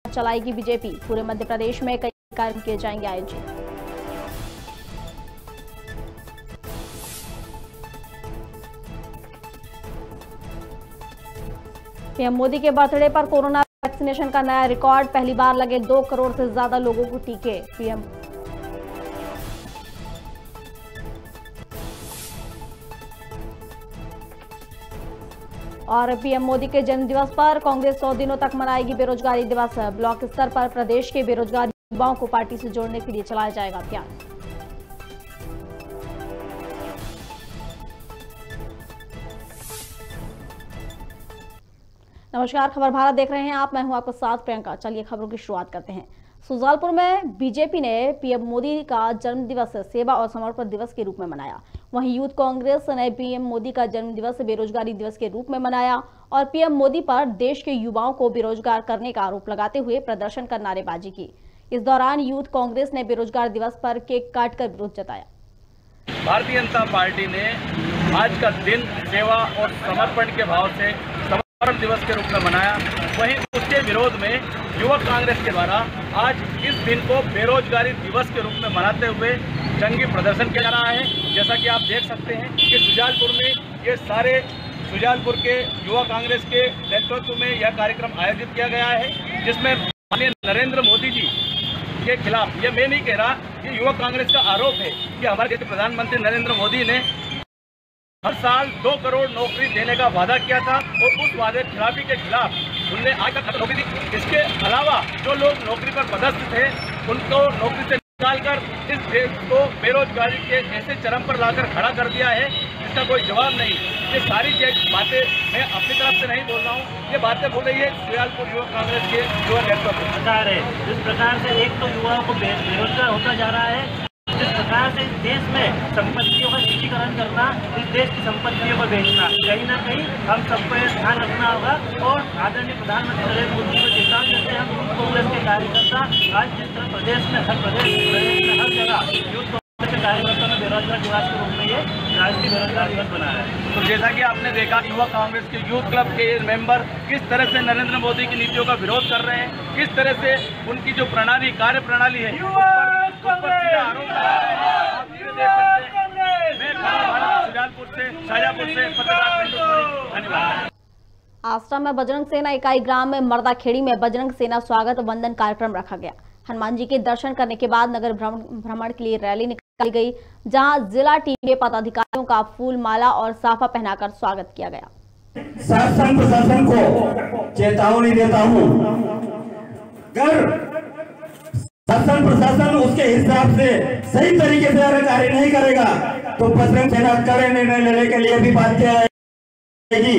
चलाएगी बीजेपी। पूरे मध्य प्रदेश में कई कार्यक्रम किए जाएंगे आयोजित। पीएम मोदी के बर्थडे पर कोरोना वैक्सीनेशन का नया रिकॉर्ड। पहली बार लगे 2 करोड़ से ज्यादा लोगों को टीके। पीएम मोदी के जन्मदिवस पर कांग्रेस 100 दिनों तक मनाएगी बेरोजगारी दिवस। ब्लॉक स्तर पर प्रदेश के बेरोजगार युवाओं को पार्टी से जोड़ने के लिए चलाया जाएगा अभियान। नमस्कार, खबर भारत देख रहे हैं आप। मैं हूं आपके साथ प्रियंका। चलिए खबरों की शुरुआत करते हैं। सुजालपुर में बीजेपी ने पीएम मोदी का जन्मदिवस सेवा और समर्पण दिवस के रूप में मनाया। वहीं यूथ कांग्रेस ने पीएम मोदी का जन्मदिवस बेरोजगारी दिवस के रूप में मनाया और पीएम मोदी पर देश के युवाओं को बेरोजगार करने का आरोप लगाते हुए प्रदर्शन कर नारेबाजी की। इस दौरान यूथ कांग्रेस ने बेरोजगार दिवस पर केक काटकर विरोध जताया। भारतीय जनता पार्टी ने आज का दिन सेवा और समर्पण के भाव से समर्पण दिवस के रूप में मनाया। वहीं उसके विरोध में युवक कांग्रेस के द्वारा आज इस दिन को बेरोजगारी दिवस के रूप में मनाते हुए जंगी प्रदर्शन किया जा रहा है। जैसा कि आप देख सकते हैं कि सुजालपुर में ये सारे सुजालपुर के युवा कांग्रेस के नेतृत्व में यह कार्यक्रम आयोजित किया गया है, जिसमें माननीय नरेंद्र मोदी जी के खिलाफ, ये मैं नहीं कह रहा, ये युवा कांग्रेस का आरोप है कि हमारे देश के प्रधानमंत्री नरेंद्र मोदी ने हर साल 2 करोड़ नौकरी देने का वादा किया था और उस वादे खिलाफी के खिलाफ उनने आज तक नौकरी दी। इसके अलावा जो लोग नौकरी पर पदस्थ थे उनको नौकरी से निकालकर इस देश को बेरोजगारी के ऐसे चरम पर लाकर खड़ा कर दिया है जिसका कोई जवाब नहीं। ये सारी बातें मैं अपनी तरफ से नहीं बोल रहा हूँ, ये बातें बोल रही है सुजालपुर युवा कांग्रेस के युवा नेतृत्व सरकार है। जिस प्रकार से एक तो युवाओं को बेरोजगार होता जा रहा है, जिस प्रकार से इस देश में संपत्तियों का निजीकरण करना, इस देश की संपत्तियों को बेचना, कहीं ना कहीं हम सबको यह ध्यान रखना होगा। और आदरणीय प्रधानमंत्री नरेंद्र मोदी को चेतावनी देते हैं हम कांग्रेस के कार्यकर्ता। आज जिस तरह प्रदेश में हर जगह यूथ कांग्रेस के कार्यकर्ता ने बेरोजगार दिवस के रूप में ये राष्ट्रीय बेरोजगार दिवस बनाया है। तो जैसा कि आपने देखा, युवा कांग्रेस के यूथ क्लब के मेंबर किस तरह से नरेंद्र मोदी की नीतियों का विरोध कर रहे हैं, किस तरह से उनकी जो प्रणाली, कार्य प्रणाली है, आश्रम में बजरंग सेना इकाई ग्राम में मर्दाखेड़ी में बजरंग सेना स्वागत वंदन कार्यक्रम रखा गया। हनुमान जी के दर्शन करने के बाद नगर भ्रमण के लिए रैली निकाली गई, जहां जिला टीम के पदाधिकारियों का फूल माला और साफा पहनाकर स्वागत किया गया। शासन प्रशासन को चेतावनी देता हूं, अगर शासन प्रशासन उसके हिसाब से सही तरीके से अगर कार्य नहीं करेगा तो बजरंग सेना कड़े निर्णय लेने के लिए भी बाध्य आएगी।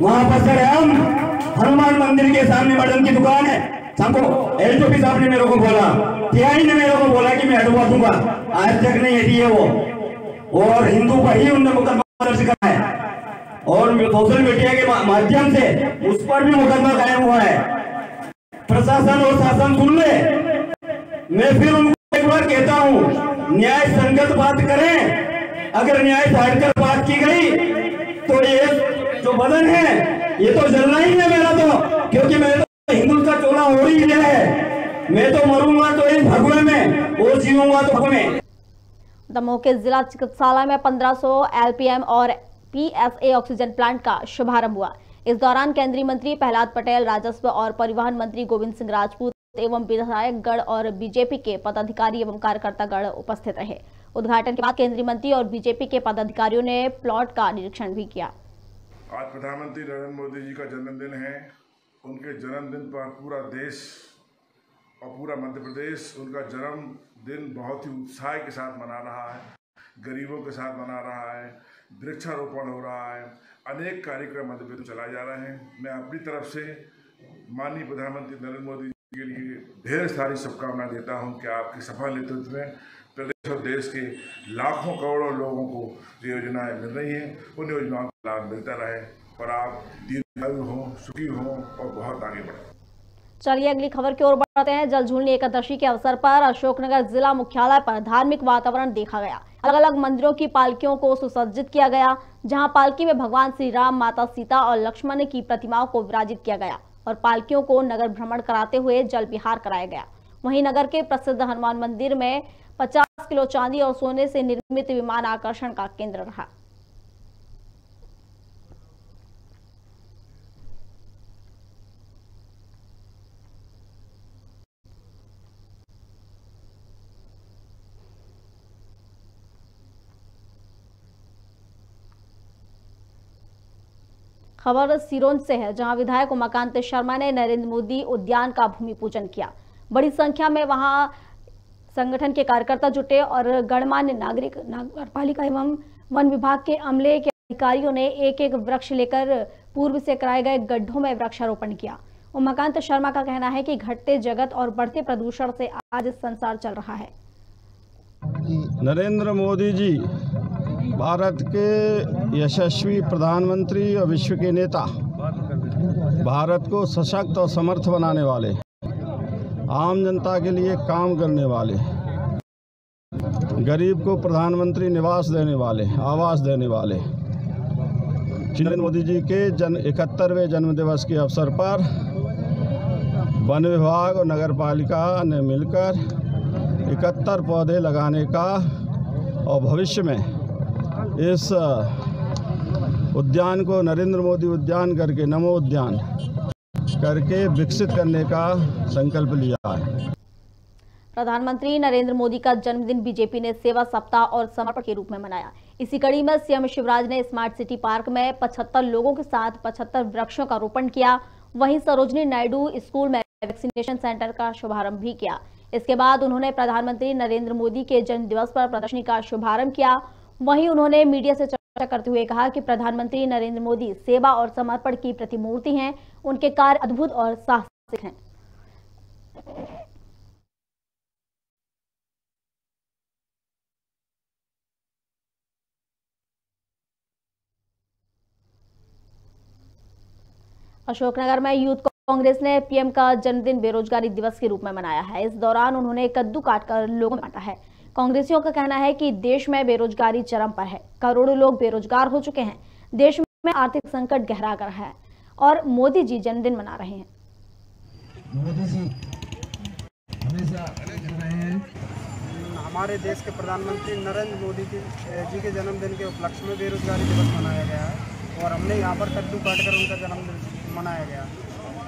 वहां पर सर हम हनुमान मंदिर के सामने मटन की दुकान है, हमको एलटीपी साहब ने मेरे को बोला, टीआई ने मेरे को बोला कि मैं हटवा दूंगा, आज तक नहीं हटी है वो। और हिंदू पर ही उन्होंने मुकदमा दर्ज करा है और सोशल मीडिया के माध्यम से उस पर भी मुकदमा कायम हुआ है। प्रशासन और शासन सुन ले, मैं फिर उनको एक बार कहता हूँ, न्याय संगत बात करें। अगर न्याय से हटकर बात की गई तो ये जो बदन है ये तो जलना ही है मेरा, तो क्योंकि मैं तो हिंदू का चोला हो ही गया है। मैं तो मरूंगा तो इस भगवे में और जीऊंगा तो भगवे में। दमोह के जिला चिकित्सालय में 1500 एलपीएम और पीएसए ऑक्सीजन प्लांट का शुभारंभ हुआ। इस दौरान केंद्रीय मंत्री प्रहलाद पटेल, राजस्व और परिवहन मंत्री गोविंद सिंह राजपूत एवं विधायकगण और बीजेपी के पदाधिकारी एवं कार्यकर्तागण उपस्थित रहे। उद्घाटन के बाद केंद्रीय मंत्री और बीजेपी के पदाधिकारियों ने प्लॉट का निरीक्षण भी किया। आज प्रधानमंत्री नरेंद्र मोदी जी का जन्मदिन है। उनके जन्मदिन पर पूरा देश और पूरा मध्य प्रदेश उनका जन्मदिन बहुत ही उत्साह के साथ मना रहा है, गरीबों के साथ मना रहा है, वृक्षारोपण हो रहा है, अनेक कार्यक्रम मध्य प्रदेश चलाए जा रहे हैं। मैं अपनी तरफ से माननीय प्रधानमंत्री नरेंद्र मोदी जी के लिए ढेर सारी शुभकामनाएं देता हूं कि आपके सफल नेतृत्व में प्रदेश और देश के लाखों करोड़ों लोगों को जो योजनाएं मिल रही हैं उन योजनाओं का लाभ मिलता रहे और आप दीर्घायु हों, सुखी हों और बहुत आगे बढ़ें। चलिए अगली खबर की ओर बढ़ते हैं। जल झूलनी एकादशी के अवसर पर अशोकनगर जिला मुख्यालय पर धार्मिक वातावरण देखा गया। अलग अलग मंदिरों की पालकियों को सुसज्जित किया गया, जहां पालकी में भगवान श्री राम, माता सीता और लक्ष्मण की प्रतिमाओं को विराजित किया गया। और पालकियों को नगर भ्रमण कराते हुए जल विहार कराया गया। वहीं नगर के प्रसिद्ध हनुमान मंदिर में 50 किलो चांदी और सोने से निर्मित विमान आकर्षण का केंद्र रहा। खबर सिरोंज से है, जहां विधायक उमाकांत शर्मा ने नरेंद्र मोदी उद्यान का भूमि पूजन किया। बड़ी संख्या में वहां संगठन के कार्यकर्ता जुटे और गणमान्य नागरिक, नगरपालिका एवं वन विभाग के अमले के अधिकारियों ने एक एक वृक्ष लेकर पूर्व से कराए गए गड्ढों में वृक्षारोपण किया। उमाकांत शर्मा का कहना है कि घटते जगत और बढ़ते प्रदूषण से आज संसार चल रहा है। नरेंद्र मोदी जी भारत के यशस्वी प्रधानमंत्री और विश्व के नेता, भारत को सशक्त और समर्थ बनाने वाले, आम जनता के लिए काम करने वाले, गरीब को प्रधानमंत्री निवास देने वाले, आवास देने वाले नरेंद्र मोदी जी के 71वें जन्मदिवस के अवसर पर वन विभाग और नगरपालिका ने मिलकर 71 पौधे लगाने का और भविष्य में इस उद्यान को नरेंद्र मोदी उद्यान करके नमो उद्यान करके विकसित करने का संकल्प लिया है। प्रधानमंत्री नरेंद्र मोदी का जन्मदिन बीजेपी ने सेवा सप्ताह और समर्पण के रूप में मनाया। इसी कड़ी में सीएम शिवराज ने स्मार्ट सिटी पार्क में 75 लोगों के साथ 75 वृक्षों का रोपण किया। वहीं सरोजनी नायडू स्कूल में वैक्सीनेशन सेंटर का शुभारंभ भी किया। इसके बाद उन्होंने प्रधानमंत्री नरेंद्र मोदी के जन्म दिवस पर प्रदर्शनी का शुभारंभ किया। वहीं उन्होंने मीडिया से चर्चा करते हुए कहा कि प्रधानमंत्री नरेंद्र मोदी सेवा और समर्पण की प्रतिमूर्ति हैं। उनके कार्य अद्भुत और साहसिक हैं। अशोकनगर में यूथ कांग्रेस ने पीएम का जन्मदिन बेरोजगारी दिवस के रूप में मनाया है। इस दौरान उन्होंने कद्दू काटकर लोगों में बांटा है। कांग्रेसियों का कहना है कि देश में बेरोजगारी चरम पर है। करोड़ों लोग बेरोजगार हो चुके हैं। देश में आर्थिक संकट गहरा कर है और मोदी जी जन्मदिन मना रहे हैं। मोदी जी हमेशा कर रहे हैं। हमारे देश के प्रधानमंत्री नरेंद्र मोदी जी के जन्मदिन के उपलक्ष्य में बेरोजगारी दिवस मनाया गया है और हमने यहाँ पर कद्दू काटकर उनका जन्मदिन मनाया गया।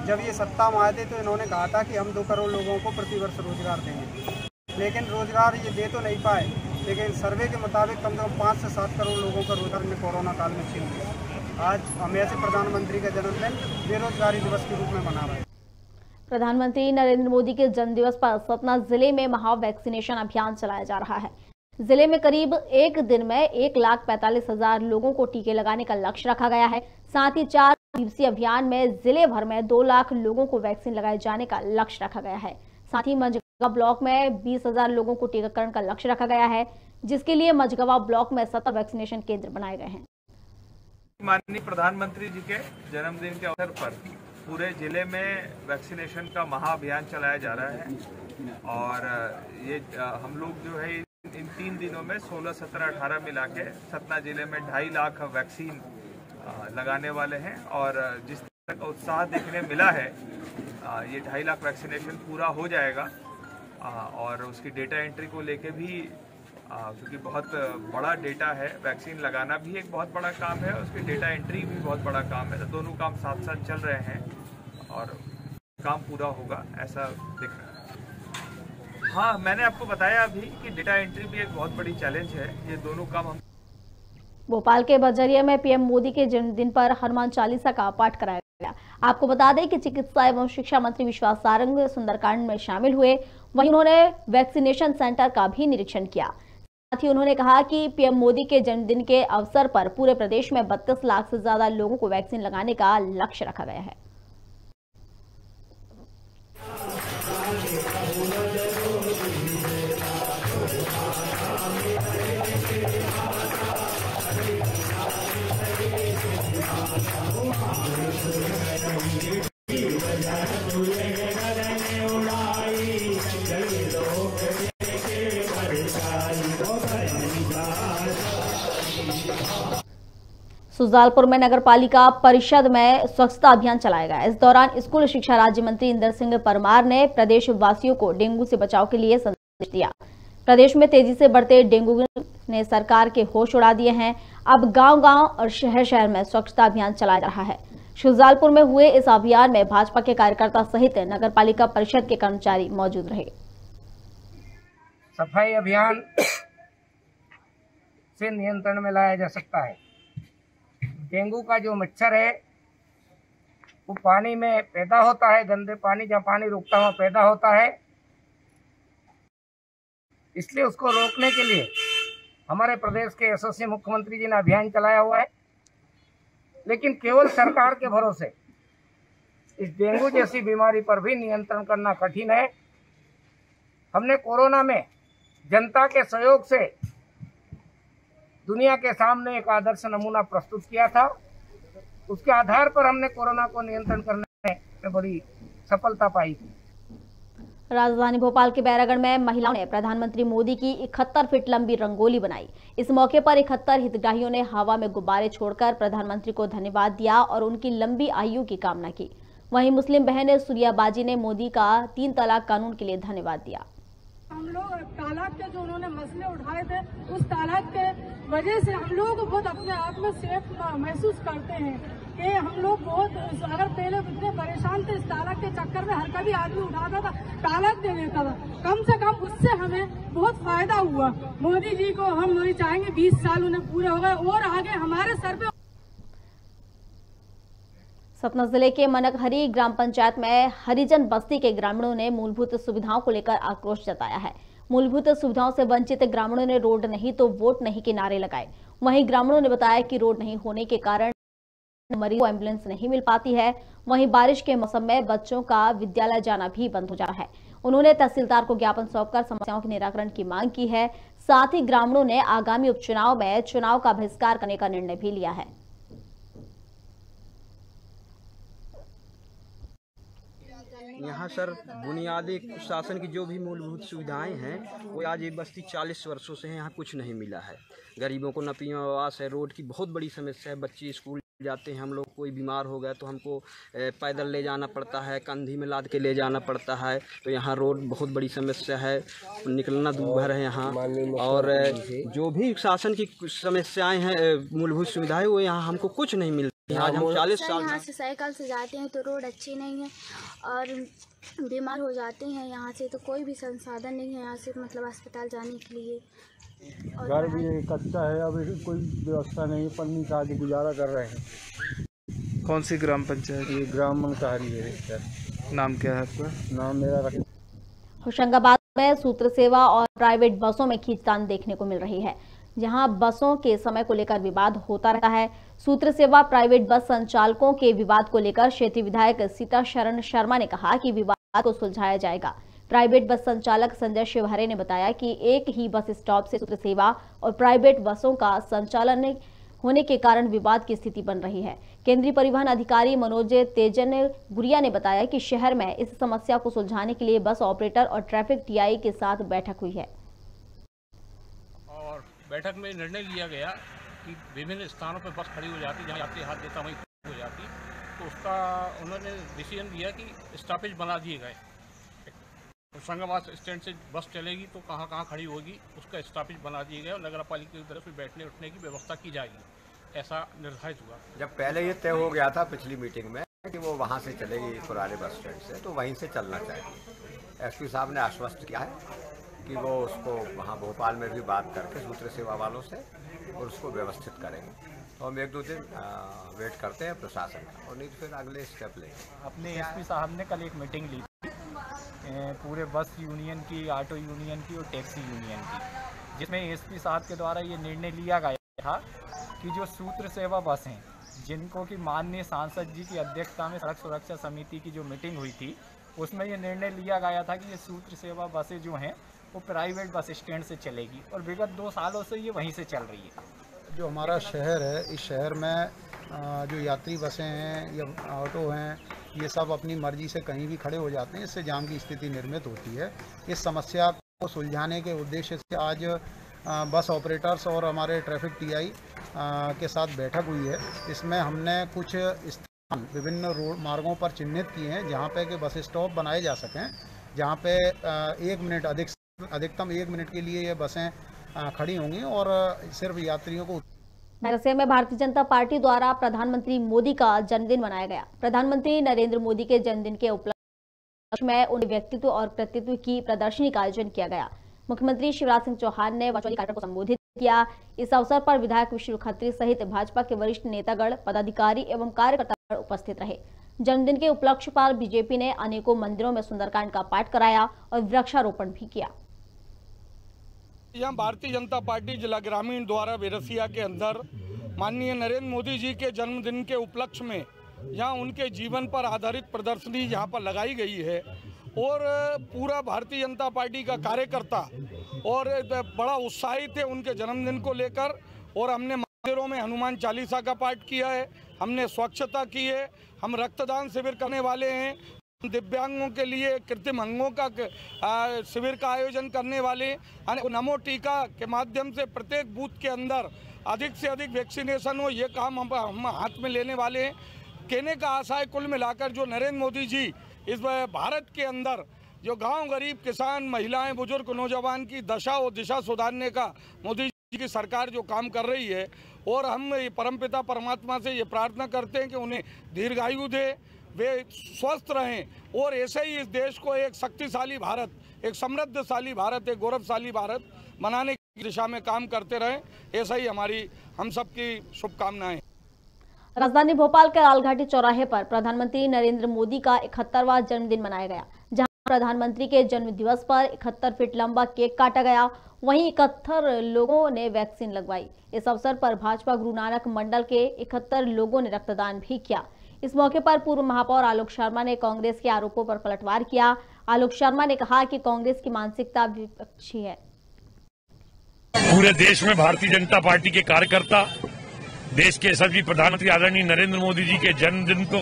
जब ये सत्ता में आए थे तो इन्होंने कहा था कि हम 2 करोड़ लोगों को प्रतिवर्ष रोजगार देंगे, लेकिन रोजगार ये दे तो नहीं पाए। लेकिन सर्वे के मुताबिक कम से कम 5 से 7 करोड़ लोगों का रोजगार में कोरोना काल में छीन लिया। आज हम ऐसे प्रधानमंत्री का जन्मदिन बेरोजगारी दिवस के रूप में मना रहे हैं। प्रधानमंत्री नरेंद्र मोदी के जन्म दिवस पर सतना जिले में महा वैक्सीनेशन अभियान चलाया जा रहा है। जिले में करीब एक दिन में 1,45,000 लोगों को टीके लगाने का लक्ष्य रखा गया है। साथ ही 4 दिवसीय अभियान में जिले भर में 2 लाख लोगों को वैक्सीन लगाए जाने का लक्ष्य रखा गया है। साथ ही मझगांव ब्लॉक में 20,000 लोगों को टीकाकरण का लक्ष्य रखा गया है, जिसके लिए मझगांव ब्लॉक में 70 वैक्सीनेशन केंद्र बनाए गए हैं। माननीय प्रधानमंत्री जी के जन्मदिन के अवसर पर पूरे जिले में वैक्सीनेशन का महाअभियान चलाया जा रहा है और ये हम लोग जो है इन 3 दिनों में 16, 17, 18 मिला के सतना जिले में 2.5 लाख वैक्सीन लगाने वाले हैं और जिस तरह का उत्साह देखने मिला है ये 2.5 लाख वैक्सीनेशन पूरा हो जाएगा और उसकी डेटा एंट्री को लेके भी क्योंकि बहुत बड़ा डेटा है, वैक्सीन लगाना भी एक बहुत बड़ा काम है, उसकी डेटा एंट्री भी बहुत बड़ा काम है, तो दोनों काम साथ साथ चल रहे हैं और काम पूरा होगा ऐसा दिख रहा है। हाँ, मैंने आपको बताया अभी कि डेटा एंट्री भी एक बहुत बड़ी चैलेंज है। ये दोनों काम हम भोपाल के बजरिया में पीएम मोदी के जन्मदिन पर हनुमान चालीसा का पाठ कराया गया। आपको बता दें कि चिकित्सा एवं शिक्षा मंत्री विश्वास सारंग सुंदरकांड में शामिल हुए। वहीं उन्होंने वैक्सीनेशन सेंटर का भी निरीक्षण किया। साथ ही उन्होंने कहा कि पीएम मोदी के जन्मदिन के अवसर पर पूरे प्रदेश में 32 लाख से ज्यादा लोगों को वैक्सीन लगाने का लक्ष्य रखा गया है। सुजालपुर में नगर पालिका परिषद में स्वच्छता अभियान चलाया गया। इस दौरान स्कूल शिक्षा राज्य मंत्री इंदर सिंह परमार ने प्रदेश वासियों को डेंगू से बचाव के लिए संदेश दिया। प्रदेश में तेजी से बढ़ते डेंगू ने सरकार के होश उड़ा दिए हैं। अब गांव-गांव और शहर-शहर में स्वच्छता अभियान चलाया जा रहा है। सुजालपुर में हुए इस अभियान में भाजपा के कार्यकर्ता सहित नगर पालिका परिषद के कर्मचारी मौजूद रहे। सफाई अभियान से नियंत्रण में लाया जा सकता है। डेंगू का जो मच्छर है वो पानी में पैदा होता है, गंदे पानी, जहाँ पानी रुकता हुआ पैदा होता है। इसलिए उसको रोकने के लिए हमारे प्रदेश के यशस्वी मुख्यमंत्री जी ने अभियान चलाया हुआ है। लेकिन केवल सरकार के भरोसे इस डेंगू जैसी बीमारी पर भी नियंत्रण करना कठिन है। हमने कोरोना में जनता के सहयोग से दुनिया के सामने एक आदर्श नमूना प्रस्तुत किया था। उसके आधार पर हमने कोरोना को नियंत्रण करने में बड़ी सफलता पाई थी। राजधानी भोपाल के बैरागढ़ में महिलाओं ने प्रधानमंत्री मोदी की 71 फीट लंबी रंगोली बनाई। इस मौके पर 71 हितग्राहियों ने हवा में गुब्बारे छोड़कर प्रधानमंत्री को धन्यवाद दिया और उनकी लंबी आयु की कामना की। वहीं मुस्लिम बहन सूर्याबाजी ने मोदी का 3 तलाक कानून के लिए धन्यवाद दिया। हम लोग तालाक के जो उन्होंने मसले उठाए थे, उस तालाक के वजह से हम लोग बहुत अपने आप में सेफ महसूस करते हैं कि हम लोग बहुत, अगर पहले इतने परेशान थे इस तालाक के चक्कर में, हर कभी आदमी उठाता था तालाक दे देता था। कम से कम उससे हमें बहुत फायदा हुआ। मोदी जी को हम वही चाहेंगे, 20 साल उन्हें पूरे हो गए और आगे हमारे सर पे। सतना जिले के मनकहरी ग्राम पंचायत में हरिजन बस्ती के ग्रामीणों ने मूलभूत सुविधाओं को लेकर आक्रोश जताया है। मूलभूत सुविधाओं से वंचित ग्रामीणों ने रोड नहीं तो वोट नहीं के नारे लगाए। वहीं ग्रामीणों ने बताया कि रोड नहीं होने के कारण मरीजों को एम्बुलेंस नहीं मिल पाती है। वहीं बारिश के मौसम में बच्चों का विद्यालय जाना भी बंद हो जा रहा है। उन्होंने तहसीलदार को ज्ञापन सौंपकर समस्याओं के निराकरण की मांग की है। साथ ही ग्रामीणों ने आगामी उपचुनाव में चुनाव का बहिष्कार करने का निर्णय भी लिया है। यहाँ सर बुनियादी शासन की जो भी मूलभूत सुविधाएं हैं वो आज ये बस्ती 40 वर्षों से यहाँ कुछ नहीं मिला है। गरीबों को न पीने आवास है, रोड की बहुत बड़ी समस्या है। बच्चे स्कूल जाते हैं, हम लोग कोई बीमार हो गया तो हमको पैदल ले जाना पड़ता है, कंधी में लाद के ले जाना पड़ता है। तो यहाँ रोड बहुत बड़ी समस्या है, निकलना दूभर है यहाँ। और जो भी शासन की समस्याएं हैं, मूलभूत सुविधाएं, वो यहाँ हमको कुछ नहीं मिलती। आज हम 40 साल यहाँ से साइकिल से जाते हैं तो रोड अच्छी नहीं है और बीमार हो जाते हैं। यहाँ से तो कोई भी संसाधन नहीं है यहाँ से मतलब अस्पताल जाने के लिए। घर भी कच्चा है, अभी कोई व्यवस्था नहीं, पन्नी से आगे गुजारा कर रहे हैं। कौन सी ग्राम पंचायत? ये ग्राम मनकहरी है। नाम क्या है आपका? नाम मेरा रखें। होशंगाबाद में सूत्र सेवा और प्राइवेट बसों में खींचतान देखने को मिल रही है, जहां बसों के समय को लेकर विवाद होता रहता है। सूत्र सेवा प्राइवेट बस संचालकों के विवाद को लेकर क्षेत्रीय विधायक सीता शरण शर्मा ने कहा कि विवाद को सुलझाया जाएगा। प्राइवेट बस संचालक संजय शिवहरे ने बताया कि एक ही बस स्टॉप से सूत्र सेवा और प्राइवेट बसों का संचालन होने के कारण विवाद की स्थिति बन रही है। केंद्रीय परिवहन अधिकारी मनोज तेजन गुरिया ने बताया कि शहर में इस समस्या को सुलझाने के लिए बस ऑपरेटर और ट्रैफिक टीआई के साथ बैठक हुई है। और बैठक में निर्णय लिया गया कि विभिन्न स्थानों पर बस खड़ी हो जाती, जहाँ यात्री हाथ देता वहीं खड़ी हो जाती, तो उसका उन्होंने डिसीजन दिया कि स्टॉपेज बना दिए गए। होशंगाबाद स्टैंड से बस चलेगी तो कहाँ कहाँ खड़ी होगी उसका स्टॉपेज बना दिए गए और नगर पालिका की तरफ से बैठने उठने की व्यवस्था की जाएगी, ऐसा निर्धारित हुआ। जब पहले ये तय हो गया था पिछली मीटिंग में कि वो वहाँ से चलेगी पुराने बस स्टैंड से, तो वहीं से चलना चाहिए। एसपी साहब ने आश्वस्त किया है कि वो उसको वहाँ भोपाल में भी बात करके सूत्र सेवा वालों से और उसको व्यवस्थित करेंगे। तो हम 1-2 दिन वेट करते हैं प्रशासन का, और नहीं तो फिर अगले स्टेप लेंगे। अपने एसपी साहब ने कल एक मीटिंग ली थी पूरे बस यूनियन की, ऑटो यूनियन की और टैक्सी यूनियन की, जिसमें एसपी साहब के द्वारा ये निर्णय लिया गया था कि जो सूत्र सेवा बस हैं, जिनको कि माननीय सांसद जी की अध्यक्षता में सड़क सुरक्षा समिति की जो मीटिंग हुई थी, उसमें ये निर्णय लिया गया था कि ये सूत्र सेवा बसें जो हैं वो प्राइवेट बस स्टैंड से चलेगी और विगत 2 सालों से ये वहीं से चल रही है। जो हमारा शहर है, इस शहर में जो यात्री बसें हैं या ऑटो हैं, ये सब अपनी मर्जी से कहीं भी खड़े हो जाते हैं, इससे जाम की स्थिति निर्मित होती है। इस समस्या को सुलझाने के उद्देश्य से आज बस ऑपरेटर्स और हमारे ट्रैफिक टीआई के साथ बैठक हुई है। इसमें हमने कुछ स्थान विभिन्न रोड मार्गों पर चिन्हित किए हैं जहाँ पे कि बस स्टॉप बनाए जा सकें, जहाँ पे 1 मिनट अधिकतम 1 मिनट के लिए ये बसें खड़ी होंगी और सिर्फ यात्रियों को। रायसेन में भारतीय जनता पार्टी द्वारा प्रधानमंत्री मोदी का जन्मदिन मनाया गया। प्रधानमंत्री नरेंद्र मोदी के जन्मदिन के उपलक्ष्य में उनके व्यक्तित्व और कृतित्व की प्रदर्शनी का आयोजन किया गया। मुख्यमंत्री शिवराज सिंह चौहान ने वर्चुअली कार्यक्रम को संबोधित किया। इस अवसर पर विधायक विष्णु खत्री सहित भाजपा के वरिष्ठ नेतागण, पदाधिकारी एवं कार्यकर्ता उपस्थित रहे। जन्मदिन के उपलक्ष्य पर बीजेपी ने अनेकों मंदिरों में सुंदरकांड का पाठ कराया और वृक्षारोपण भी किया। यहाँ भारतीय जनता पार्टी जिला ग्रामीण द्वारा बेरसिया के अंदर माननीय नरेंद्र मोदी जी के जन्मदिन के उपलक्ष्य में यहाँ उनके जीवन पर आधारित प्रदर्शनी यहाँ पर लगाई गई है और पूरा भारतीय जनता पार्टी का कार्यकर्ता और बड़ा उत्साहित है उनके जन्मदिन को लेकर। और हमने मंदिरों में हनुमान चालीसा का पाठ किया है, हमने स्वच्छता की है, हम रक्तदान शिविर करने वाले हैं, दिव्यांगों के लिए कृत्रिम अंगों का शिविर का आयोजन करने वाले, नमो टीका के माध्यम से प्रत्येक बूथ के अंदर अधिक से अधिक वैक्सीनेशन हो, ये काम हम हाथ में लेने वाले हैं। कहने का आशा है कुल मिलाकर जो नरेंद्र मोदी जी इस भारत के अंदर जो गांव, गरीब, किसान, महिलाएं, बुजुर्ग, नौजवान की दशा और दिशा सुधारने का मोदी जी की सरकार जो काम कर रही है, और हम परमपिता परमात्मा से ये प्रार्थना करते हैं कि उन्हें दीर्घायु दे, वे स्वस्थ रहें और ऐसे ही इस देश को एक शक्तिशाली भारत, एक समृद्धशाली भारत, एक गौरवशाली भारत बनाने की दिशा में काम करते रहें। ऐसा ही हम सबकी शुभकामनाएं। राजधानी भोपाल के लालघाटी चौराहे पर प्रधानमंत्री नरेंद्र मोदी का 71वां जन्मदिन मनाया गया, जहां प्रधानमंत्री के जन्म दिवस पर 71 फीट लंबा केक काटा गया। वहीं 71 लोगों ने वैक्सीन लगवाई। इस अवसर पर भाजपा गुरु नानक मंडल के 71 लोगों ने रक्तदान भी किया। इस मौके पर पूर्व महापौर आलोक शर्मा ने कांग्रेस के आरोपों पर पलटवार किया। आलोक शर्मा ने कहा कि कांग्रेस की मानसिकता विपक्षी है। पूरे देश में भारतीय जनता पार्टी के कार्यकर्ता देश के यशस्वी प्रधानमंत्री आदरणीय नरेंद्र मोदी जी के जन्मदिन को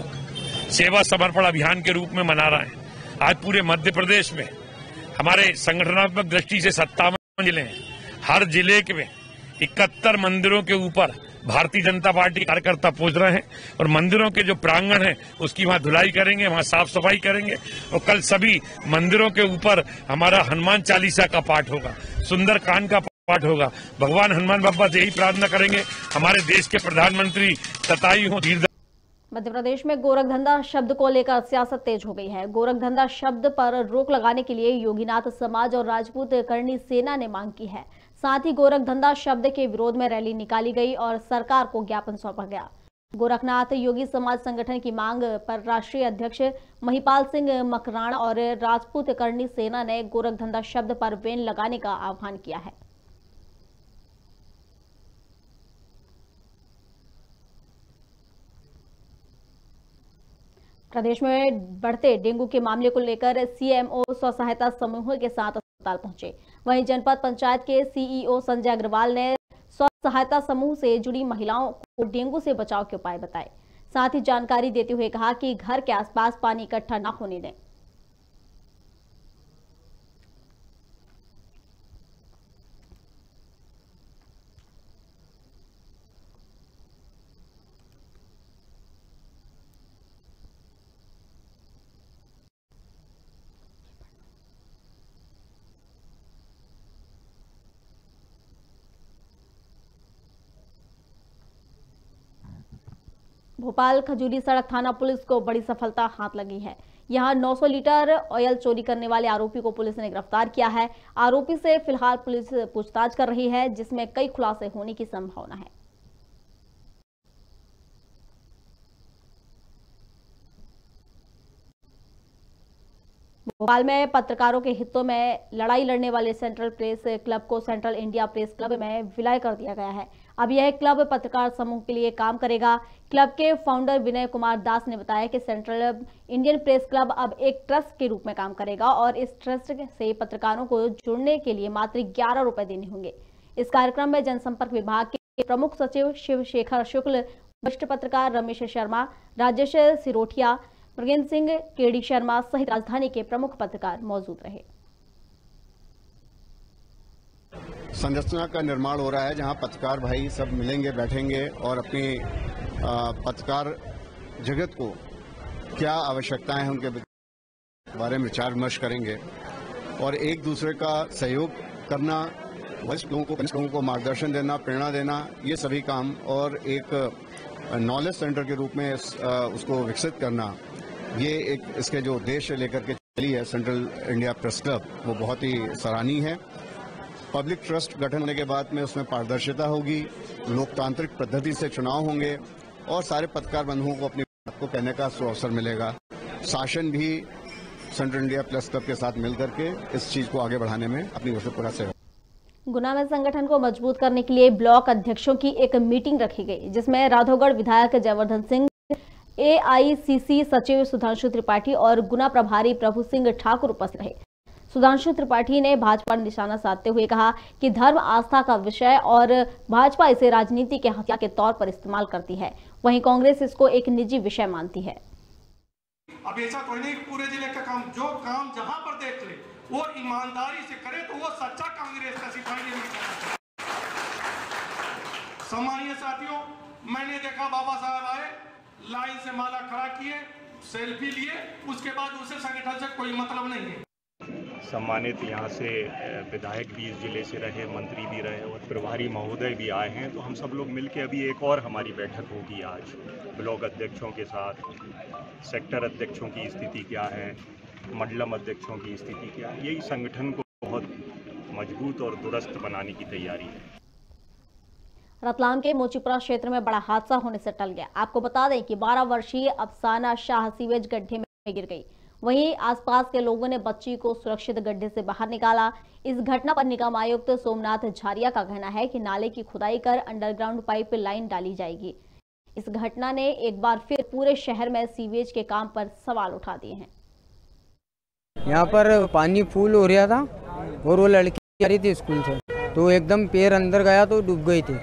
सेवा समर्पण अभियान के रूप में मना रहे हैं। आज पूरे मध्य प्रदेश में हमारे संगठनात्मक दृष्टि से 57 जिले हैं। हर जिले के में 71 मंदिरों के ऊपर भारतीय जनता पार्टी कार्यकर्ता पहुंच रहे हैं और मंदिरों के जो प्रांगण है उसकी वहां धुलाई करेंगे, वहां साफ सफाई करेंगे और कल सभी मंदिरों के ऊपर हमारा हनुमान चालीसा का पाठ होगा, सुंदरकांड का पाठ होगा। भगवान हनुमान बाबा से यही प्रार्थना करेंगे हमारे देश के प्रधानमंत्री सताई हो। मध्य प्रदेश में गोरखधंधा शब्द को लेकर सियासत तेज हो गई है। गोरखधंधा शब्द पर रोक लगाने के लिए योगीनाथ समाज और राजपूत करणी सेना ने मांग की है। साथ ही गोरखधंधा शब्द के विरोध में रैली निकाली गई और सरकार को ज्ञापन सौंपा गया। गोरखनाथ योगी समाज संगठन की मांग पर राष्ट्रीय अध्यक्ष महिपाल सिंह मकराना और राजपूत करणी सेना ने गोरखधंधा शब्द पर बैन लगाने का आह्वान किया है। प्रदेश में बढ़ते डेंगू के मामले को लेकर सीएमओ स्व सहायता समूहों के साथ अस्पताल पहुंचे। वहीं जनपद पंचायत के सीईओ संजय अग्रवाल ने स्व सहायता समूह से जुड़ी महिलाओं को डेंगू से बचाव के उपाय बताए। साथ ही जानकारी देते हुए कहा कि घर के आसपास पानी इकट्ठा न होने दें। भोपाल खजूरी सड़क थाना पुलिस को बड़ी सफलता हाथ लगी है। यहां 900 लीटर ऑयल चोरी करने वाले आरोपी को पुलिस ने गिरफ्तार किया है। आरोपी से फिलहाल पुलिस पूछताछ कर रही है, जिसमें कई खुलासे होने की संभावना है। भोपाल में पत्रकारों के हितों में लड़ाई लड़ने वाले सेंट्रल प्रेस क्लब को सेंट्रल इंडिया प्रेस क्लब में विलय कर दिया गया है। अब यह क्लब पत्रकार समूह के लिए काम करेगा। क्लब के फाउंडर विनय कुमार दास ने बताया कि सेंट्रल इंडियन प्रेस क्लब अब एक ट्रस्ट के रूप में काम करेगा और इस ट्रस्ट से पत्रकारों को जुड़ने के लिए मात्र 11 रुपए देने होंगे। इस कार्यक्रम में जनसंपर्क विभाग के प्रमुख सचिव शिवशेखर शुक्ल, वरिष्ठ पत्रकार रमेश शर्मा, राजेश सिरोठिया, प्रज्ञान सिंह, केडी शर्मा सहित राजधानी के प्रमुख पत्रकार मौजूद रहे। संरचना का निर्माण हो रहा है, जहां पत्रकार भाई सब मिलेंगे, बैठेंगे और अपनी पत्रकार जगत को क्या आवश्यकताएं हैं उनके बारे में विचार विमर्श करेंगे और एक दूसरे का सहयोग करना, वरिष्ठ लोगों को मार्गदर्शन देना, प्रेरणा देना, ये सभी काम और एक नॉलेज सेंटर के रूप में उसको विकसित करना, ये एक इसके जो उद्देश्य लेकर के चली है सेंट्रल इंडिया प्रेस क्लब, वो बहुत ही सराहनीय है। पब्लिक ट्रस्ट गठन होने के बाद में उसमें पारदर्शिता होगी, लोकतांत्रिक पद्धति से चुनाव होंगे और सारे पत्रकार बंधुओं को अपनी बात को कहने का अवसर मिलेगा। शासन भी सेंट्रल इंडिया प्रेस क्लब के साथ मिलकर के इस चीज को आगे बढ़ाने में अपनी ओर से पूरा सहयोग। गुना में संगठन को मजबूत करने के लिए ब्लॉक अध्यक्षों की एक मीटिंग रखी गई, जिसमें राधौगढ़ विधायक जयवर्धन सिंह, AICC सचिव सुधांशु त्रिपाठी और गुना प्रभारी प्रभु सिंह ठाकुर उपस्थित रहे। सुधांशु त्रिपाठी ने भाजपा पर निशाना साधते हुए कहा कि धर्म आस्था का विषय और भाजपा इसे राजनीति के हथियार के तौर पर इस्तेमाल करती है, वहीं कांग्रेस इसको एक निजी विषय मानती है। अब ऐसा तो नहीं पूरे जिले का काम, जो काम जहां पर देख ले वो ईमानदारी से करे तो वो सच्चा कांग्रेस का सिपाही नहीं करना। सम्मानीय साथियों, मैंने देखा बाबा साहब आए, लाइन से माला खड़ा किए, सेल्फी लिए, उसके बाद उसे संगठन से कोई मतलब नहीं है। सम्मानित यहाँ से विधायक भी इस जिले से रहे, मंत्री भी रहे और प्रभारी महोदय भी आए हैं, तो हम सब लोग मिलकर अभी एक और हमारी बैठक होगी आज ब्लॉक अध्यक्षों के साथ। सेक्टर अध्यक्षों की स्थिति क्या है, मंडलम अध्यक्षों की स्थिति क्या है, यही संगठन को बहुत मजबूत और दुरुस्त बनाने की तैयारी है। रतलाम के मोचीपुरा क्षेत्र में बड़ा हादसा होने से टल गया। आपको बता दें कि 12 वर्षीय अफसाना शाह सीवेज गड्ढे में गिर गई, वहीं आसपास के लोगों ने बच्ची को सुरक्षित गड्ढे से बाहर निकाला। इस घटना पर निगम आयुक्त सोमनाथ झारिया का कहना है कि नाले की खुदाई कर अंडरग्राउंड पाइप लाइन डाली जाएगी। इस घटना ने एक बार फिर पूरे शहर में सीवेज के काम पर सवाल उठा दिए हैं। यहाँ पर पानी फुल हो रहा था और वो लड़की आ रही थी स्कूल से, तो एकदम पैर अंदर गया तो डूब गई थी।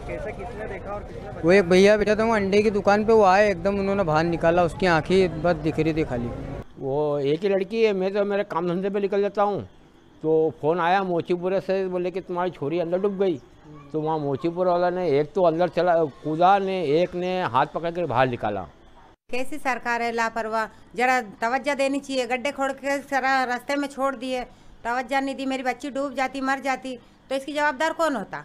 कैसे किसने देखा और किसने? वो एक भैया बैठा था, वो अंडे की दुकान पे, वो आए एकदम उन्होंने बाहर निकाला, उसकी आंखें बस दिख रही थी खाली। वो एक ही लड़की है, मैं तो मेरे काम धंधे पे निकल जाता हूँ, तो फ़ोन आया मोचीपुरे से, बोले कि तुम्हारी छोरी अंदर डूब गई। तो वहाँ मोचीपुर वाला ने एक तो अंदर चला कूदा, ने एक ने हाथ पकड़ कर बाहर निकाला। कैसी सरकार है लापरवाह, जरा तवज्जो देनी चाहिए। गड्ढे खोद के सारा रास्ते में छोड़ दिए, तवज्जो नहीं दी, मेरी बच्ची डूब जाती, मर जाती, तो इसकी जवाबदार कौन होता?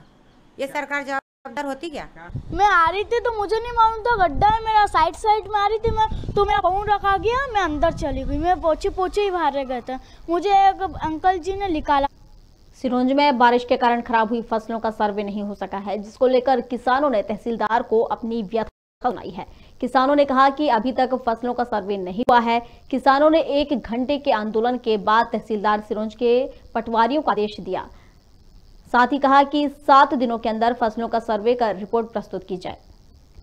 ये सरकार जवाबदार होती क्या? मैं आ रही थी तो मुझे नहीं मालूम था गड्ढा है, मेरा साइड में आ रही थी मैं, तो मेरा फोन रखा गया, मैं अंदर चली गई, मैं पोछे ही बाहर रह गए थे, मुझे एक अंकल जी ने निकाला। सिरोंज में बारिश के कारण खराब हुई फसलों का सर्वे नहीं हो सका है, जिसको लेकर किसानों ने तहसीलदार को अपनी व्यथा सुनाई है। किसानों ने कहा कि अभी तक फसलों का सर्वे नहीं हुआ है। किसानों ने 1 घंटे के आंदोलन के बाद तहसीलदार सिरोंज के पटवारियों को आदेश दिया। साथ ही कहा कि 7 दिनों के अंदर फसलों का सर्वे कर रिपोर्ट प्रस्तुत की जाए।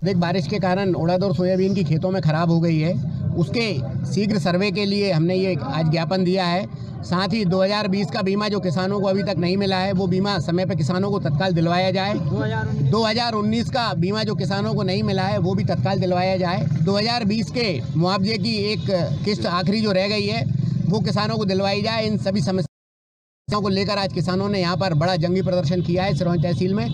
अधिक बारिश के कारण उड़द और सोयाबीन की खेतों में खराब हो गई है, उसके शीघ्र सर्वे के लिए हमने ये आज ज्ञापन दिया है। साथ ही 2020 का बीमा जो किसानों को अभी तक नहीं मिला है, वो बीमा समय पर किसानों को तत्काल दिलवाया जाए। 2019 का बीमा जो किसानों को नहीं मिला है, वो भी तत्काल दिलवाया जाए। 2020 के मुआवजे की एक किस्त आखिरी जो रह गई है, वो किसानों को दिलवाई जाए। इन सभी समस्याओं को लेकर आज किसानों ने यहाँ पर बड़ा जंगी प्रदर्शन किया है सिरोंज तहसील में,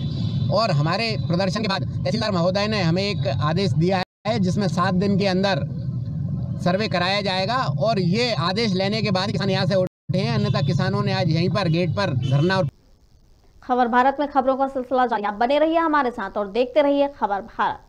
और हमारे प्रदर्शन के बाद तहसीलदार महोदय ने हमें एक आदेश दिया है, जिसमें 7 दिन के अंदर सर्वे कराया जाएगा। और ये आदेश लेने के बाद किसान यहाँ से उठे हैं, अन्यथा किसानों ने आज यहीं पर गेट पर धरना। खबर भारत में खबरों का सिलसिला जारी, आप बने रहिए हमारे साथ और देखते रहिए खबर भारत।